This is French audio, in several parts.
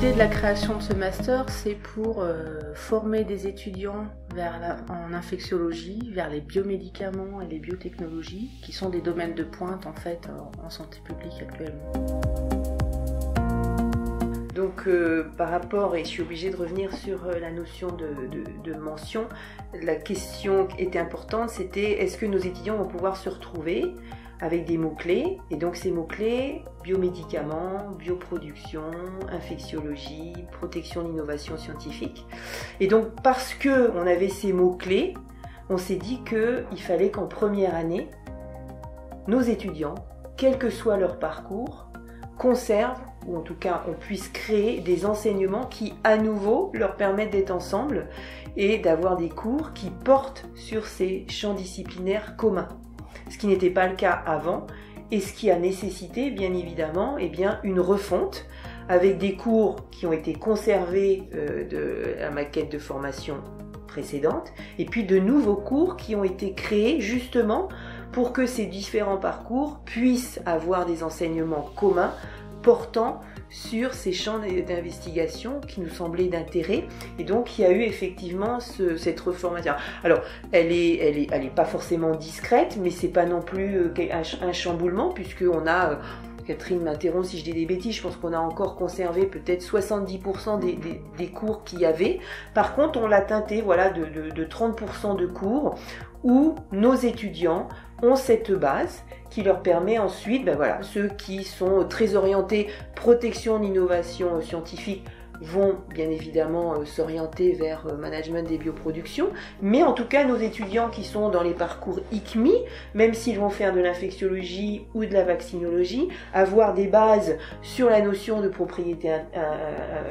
L'idée de la création de ce master, c'est pour former des étudiants en infectiologie, vers les biomédicaments et les biotechnologies, qui sont des domaines de pointe en fait en santé publique actuellement. Donc par rapport, et je suis obligée de revenir sur la notion de mention, la question qui était importante, c'était est-ce que nos étudiants vont pouvoir se retrouver avec des mots-clés, et donc ces mots-clés, biomédicaments, bioproduction, infectiologie, protection de l'innovation scientifique. Et donc parce qu'on avait ces mots-clés, on s'est dit qu'il fallait qu'en première année, nos étudiants, quel que soit leur parcours, conservent, ou en tout cas on puisse créer des enseignements qui à nouveau leur permettent d'être ensemble et d'avoir des cours qui portent sur ces champs disciplinaires communs. Ce qui n'était pas le cas avant et ce qui a nécessité bien évidemment une refonte avec des cours qui ont été conservés de la maquette de formation précédente et puis de nouveaux cours qui ont été créés justement pour que ces différents parcours puissent avoir des enseignements communs portant sur ces champs d'investigation qui nous semblaient d'intérêt. Et donc il y a eu effectivement cette reformation. Alors elle est pas forcément discrète, mais c'est pas non plus un chamboulement, puisqu'on a, Catherine m'interrompt si je dis des bêtises, je pense qu'on a encore conservé peut-être 70% des cours qu'il y avait. Par contre on l'a teinté de 30% de cours où nos étudiants ont cette base qui leur permet ensuite, ceux qui sont très orientés protection d'innovation scientifique vont bien évidemment s'orienter vers management des bioproductions, mais en tout cas nos étudiants qui sont dans les parcours ICMI, même s'ils vont faire de l'infectiologie ou de la vaccinologie, avoir des bases sur la notion de propriété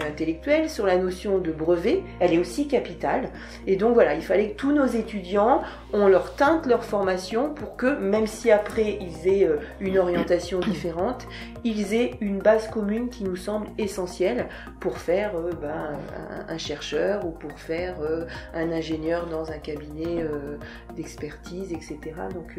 intellectuelle, sur la notion de brevet, elle est aussi capitale. Et donc voilà, il fallait que tous nos étudiants, on leur teinte leur formation pour que, même si après ils aient une orientation différente, ils aient une base commune qui nous semble essentielle pour faire un chercheur ou pour faire un ingénieur dans un cabinet d'expertise, etc. Donc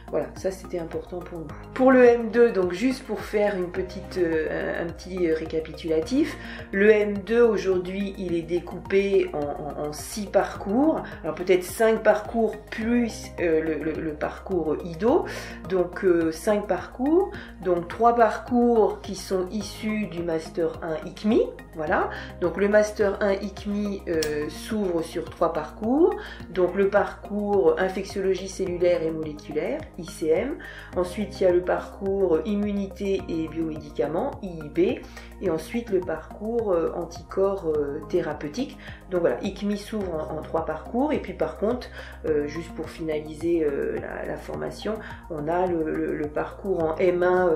voilà, ça c'était important pour nous. Pour le M2, donc juste pour faire un petit récapitulatif, le M2 aujourd'hui il est découpé en 6 parcours, alors peut-être 5 parcours plus le parcours IDO, donc 5 parcours, donc 3 parcours qui sont issus du Master 1 ICMI, voilà. Donc le Master 1 ICMI s'ouvre sur 3 parcours, donc le parcours infectiologie cellulaire et moléculaire, ICM, ensuite il y a le parcours immunité et biomédicaments, IIB, et ensuite le parcours anticorps thérapeutique. Donc voilà, ICMI s'ouvre en 3 parcours, et puis par contre, juste pour finaliser la formation, on a le parcours en M1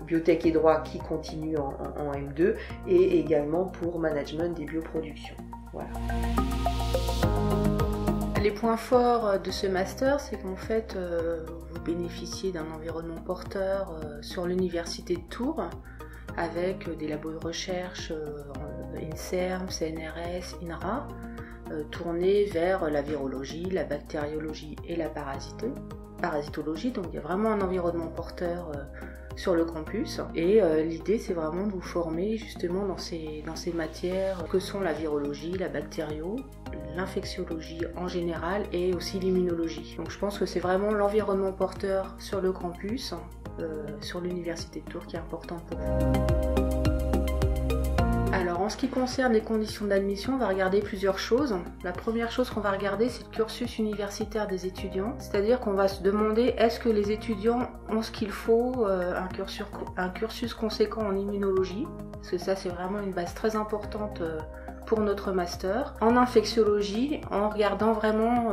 biotech et droit qui continue en M2, et également pour management des bioproductions. Voilà. Les points forts de ce master, c'est qu'en fait, vous bénéficiez d'un environnement porteur sur l'université de Tours, avec des labos de recherche, INSERM, CNRS, INRA, tournés vers la virologie, la bactériologie et la parasitologie. Donc il y a vraiment un environnement porteur sur le campus, et l'idée c'est vraiment de vous former justement dans ces matières que sont la virologie, la bactério, l'infectiologie en général et aussi l'immunologie. Donc je pense que c'est vraiment l'environnement porteur sur le campus, sur l'université de Tours, qui est important pour vous. Alors en ce qui concerne les conditions d'admission, on va regarder plusieurs choses. La première chose qu'on va regarder, c'est le cursus universitaire des étudiants, c'est-à-dire qu'on va se demander est-ce que les étudiants ont ce qu'il faut, un cursus conséquent en immunologie, parce que ça c'est vraiment une base très importante pour notre master. En infectiologie, en regardant vraiment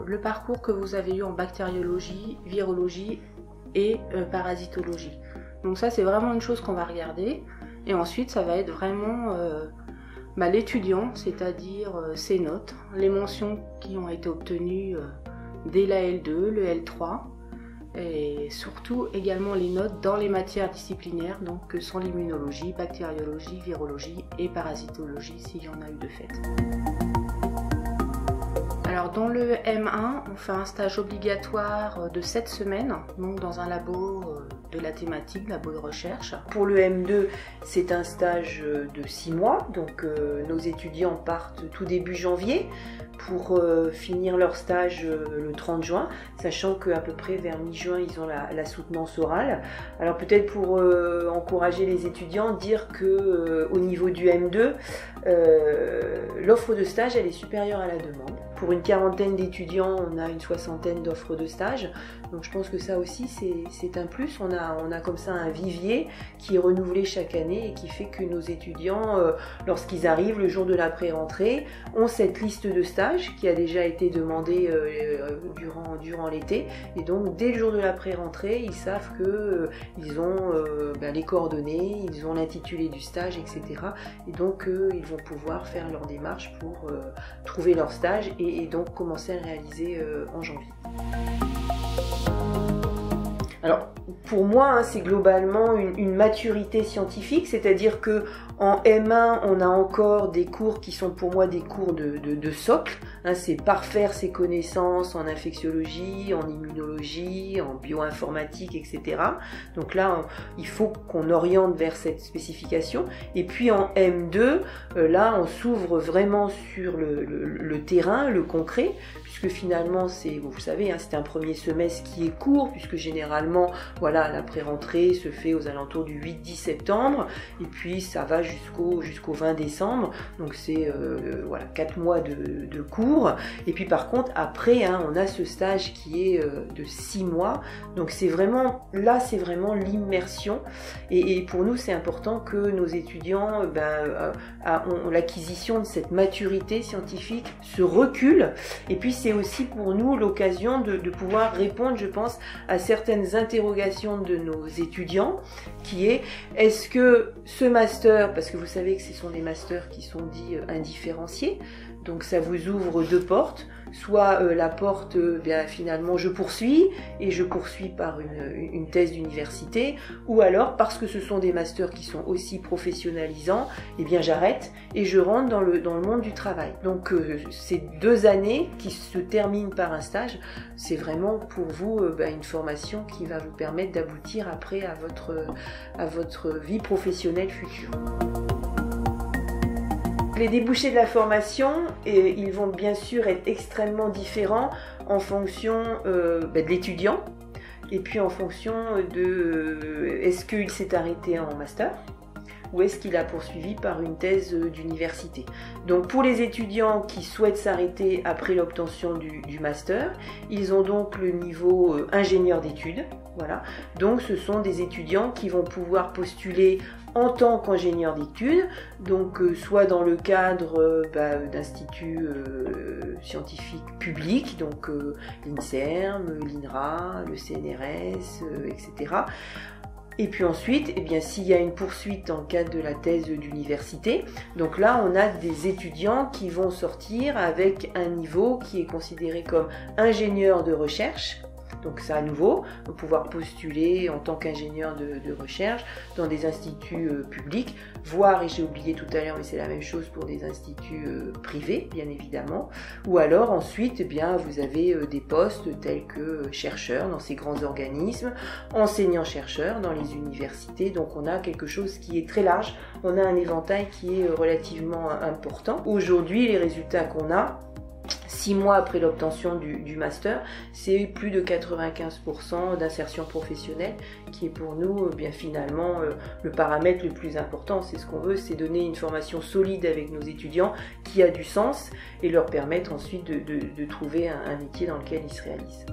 le parcours que vous avez eu en bactériologie, virologie et parasitologie. Donc ça c'est vraiment une chose qu'on va regarder. Et ensuite, ça va être vraiment l'étudiant, c'est-à-dire ses notes, les mentions qui ont été obtenues dès la L2, le L3, et surtout également les notes dans les matières disciplinaires, donc que sont l'immunologie, bactériologie, virologie et parasitologie, s'il y en a eu de fait. Alors Alors dans le M1, on fait un stage obligatoire de 7 semaines, donc dans un labo de la thématique, labo de recherche. Pour le M2, c'est un stage de 6 mois, donc nos étudiants partent tout début janvier pour finir leur stage le 30 juin, sachant qu'à peu près vers mi-juin, ils ont la soutenance orale. Alors peut-être pour encourager les étudiants, dire que au niveau du M2, l'offre de stage, elle est supérieure à la demande. Pour une quarantaine d'étudiants, on a une soixantaine d'offres de stage. Donc je pense que ça aussi, c'est un plus. On a comme ça un vivier qui est renouvelé chaque année et qui fait que nos étudiants, lorsqu'ils arrivent le jour de la pré-rentrée, ont cette liste de stages qui a déjà été demandée durant l'été. Et donc dès le jour de la pré-rentrée, ils savent qu'ils ont les coordonnées, ils ont l'intitulé du stage, etc. Et donc ils vont pouvoir faire leur démarche pour trouver leur stage et donc commencer à le réaliser en janvier. Alors, pour moi, c'est globalement une maturité scientifique, c'est-à-dire que en M1, on a encore des cours qui sont pour moi des cours de socle. C'est parfaire ses connaissances en infectiologie, en immunologie, en bioinformatique, etc. Donc là, il faut qu'on oriente vers cette spécification. Et puis en M2, là, on s'ouvre vraiment sur le terrain, le concret, puisque finalement, vous savez, c'est un premier semestre qui est court, puisque généralement, voilà, la pré-rentrée se fait aux alentours du 8-10 septembre, et puis ça va jusqu'au 20 décembre, donc c'est 4 mois de cours. Et puis par contre, après, on a ce stage qui est de 6 mois, donc c'est vraiment l'immersion, et pour nous, c'est important que nos étudiants ont l'acquisition de cette maturité scientifique, ce recul, et puis c'est aussi pour nous l'occasion de pouvoir répondre, je pense, à certaines interrogations de nos étudiants, qui est, est-ce que ce master, parce que vous savez que ce sont des masters qui sont dits indifférenciés, donc ça vous ouvre deux portes, soit la porte, finalement je poursuis, et je poursuis par une thèse d'université, ou alors parce que ce sont des masters qui sont aussi professionnalisants, j'arrête et je rentre dans le monde du travail. Donc ces 2 années qui se terminent par un stage, c'est vraiment pour vous une formation qui va vous permettre d'aboutir après à votre vie professionnelle future. Les débouchés de la formation, ils vont bien sûr être extrêmement différents en fonction de l'étudiant et puis en fonction de est-ce qu'il s'est arrêté en master ou est-ce qu'il a poursuivi par une thèse d'université. Donc pour les étudiants qui souhaitent s'arrêter après l'obtention du master, ils ont donc le niveau ingénieur d'études. Voilà. Donc ce sont des étudiants qui vont pouvoir postuler en tant qu'ingénieur d'études, donc soit dans le cadre d'instituts scientifiques publics, donc l'INSERM, l'INRA, le CNRS, etc. Et puis ensuite, s'il y a une poursuite dans le cadre de la thèse d'université, donc là on a des étudiants qui vont sortir avec un niveau qui est considéré comme ingénieur de recherche. Donc ça à nouveau, on va pouvoir postuler en tant qu'ingénieur de recherche dans des instituts publics, voire, et j'ai oublié tout à l'heure, mais c'est la même chose pour des instituts privés, bien évidemment. Ou alors ensuite, vous avez des postes tels que chercheurs dans ces grands organismes, enseignants-chercheurs dans les universités. Donc on a quelque chose qui est très large, on a un éventail qui est relativement important. Aujourd'hui, les résultats qu'on a, 6 mois après l'obtention du master, c'est plus de 95% d'insertion professionnelle qui est pour nous finalement le paramètre le plus important. C'est ce qu'on veut, c'est donner une formation solide avec nos étudiants qui a du sens et leur permettre ensuite de trouver un métier dans lequel ils se réalisent.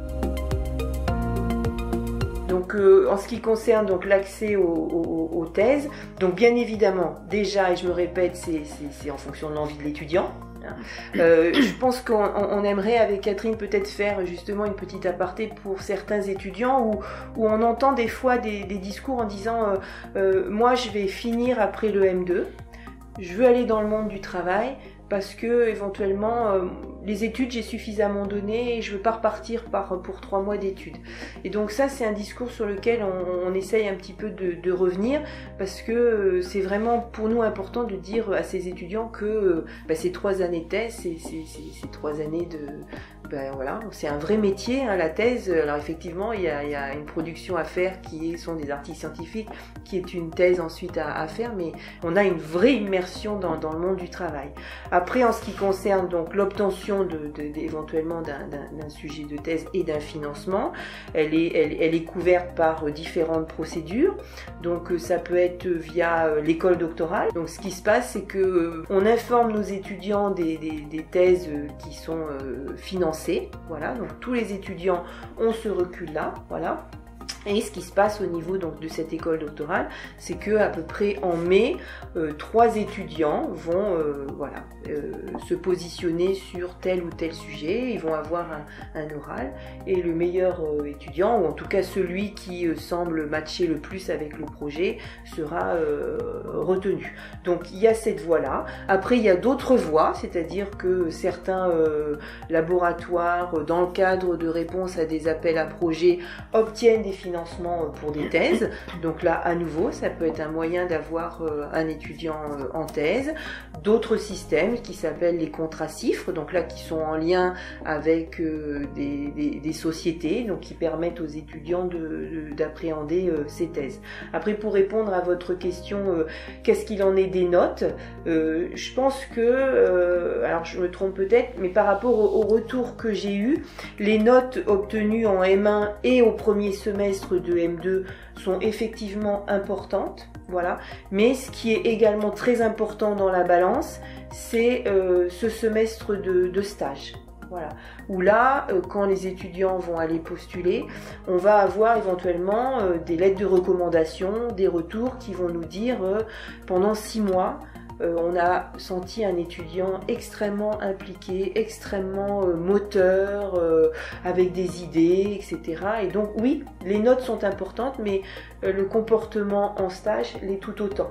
Donc en ce qui concerne l'accès aux thèses, donc bien évidemment déjà, et je me répète, c'est en fonction de l'envie de l'étudiant. Je pense qu'on aimerait avec Catherine peut-être faire justement une petite aparté pour certains étudiants où on entend des fois des discours en disant moi je vais finir après le M2, je veux aller dans le monde du travail, parce que éventuellement les études j'ai suffisamment donné et je veux pas repartir pour 3 mois d'études. Et donc ça c'est un discours sur lequel on essaye un petit peu de revenir, parce que c'est vraiment pour nous important de dire à ces étudiants que ces 3 années de thèse, c'est 3 années de... voilà, c'est un vrai métier, hein, la thèse. Alors effectivement, il y a une production à faire sont des articles scientifiques, qui est une thèse ensuite à faire, mais on a une vraie immersion dans le monde du travail. Après, en ce qui concerne donc l'obtention éventuellement d'un sujet de thèse et d'un financement, elle est couverte par différentes procédures. Donc ça peut être via l'école doctorale. Donc ce qui se passe, c'est que on informe nos étudiants des thèses qui sont financées. Voilà, donc tous les étudiants ont ce recul-là. Voilà. Et ce qui se passe au niveau donc de cette école doctorale, c'est que à peu près en mai, 3 étudiants vont se positionner sur tel ou tel sujet. Ils vont avoir un oral, et le meilleur étudiant, ou en tout cas celui qui semble matcher le plus avec le projet, sera retenu. Donc il y a cette voie-là. Après il y a d'autres voies, c'est-à-dire que certains laboratoires, dans le cadre de réponse à des appels à projets, obtiennent des financements pour des thèses. Donc là, à nouveau, ça peut être un moyen d'avoir un étudiant en thèse. D'autres systèmes qui s'appellent les contrats CIFRE, donc là qui sont en lien avec des sociétés, donc qui permettent aux étudiants d'appréhender ces thèses. Après, pour répondre à votre question, qu'est-ce qu'il en est des notes, je pense que, alors je me trompe peut-être, mais par rapport au retour que j'ai eu, les notes obtenues en M1 et au premier semestre de M2 sont effectivement importantes, voilà. Mais ce qui est également très important dans la balance, c'est ce semestre de stage. Voilà. Où là, quand les étudiants vont aller postuler, on va avoir éventuellement des lettres de recommandation, des retours qui vont nous dire pendant 6 mois, on a senti un étudiant extrêmement impliqué, extrêmement moteur, avec des idées, etc. Et donc oui, les notes sont importantes, mais le comportement en stage l'est tout autant.